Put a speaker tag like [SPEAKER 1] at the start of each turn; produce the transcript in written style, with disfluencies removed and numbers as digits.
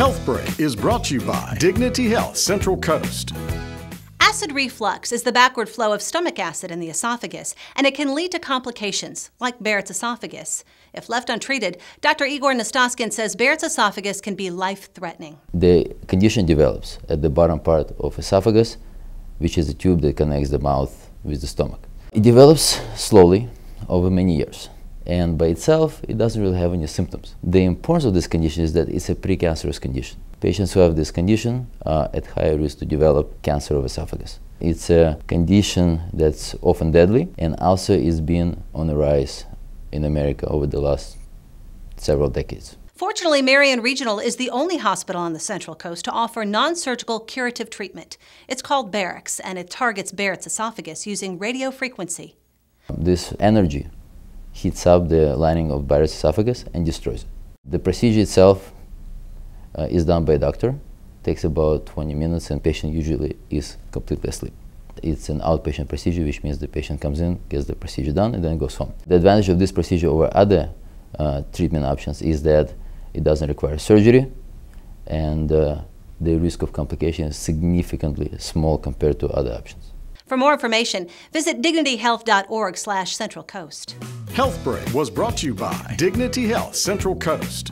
[SPEAKER 1] HealthBreak is brought to you by Dignity Health Central Coast.
[SPEAKER 2] Acid reflux is the backward flow of stomach acid in the esophagus, and it can lead to complications like Barrett's esophagus. If left untreated, Dr. Igor Nastoskin says Barrett's esophagus can be life-threatening.
[SPEAKER 3] The condition develops at the bottom part of esophagus, which is a tube that connects the mouth with the stomach. It develops slowly over many years, and by itself, it doesn't really have any symptoms. The importance of this condition is that it's a precancerous condition. Patients who have this condition are at higher risk to develop cancer of esophagus. It's a condition that's often deadly and also is being on the rise in America over the last several decades.
[SPEAKER 2] Fortunately, Marian Regional is the only hospital on the Central Coast to offer non-surgical curative treatment. It's called Barrx, and it targets Barrett's esophagus using radio frequency.
[SPEAKER 3] This energy heats up the lining of Barrett's esophagus and destroys it. The procedure itself is done by a doctor. Takes about 20 minutes, and patient usually is completely asleep. It's an outpatient procedure, which means the patient comes in, gets the procedure done, and then goes home. The advantage of this procedure over other treatment options is that it doesn't require surgery, and the risk of complication is significantly small compared to other options.
[SPEAKER 2] For more information, visit dignityhealth.org/Central Coast.
[SPEAKER 1] HealthBreak was brought to you by Dignity Health Central Coast.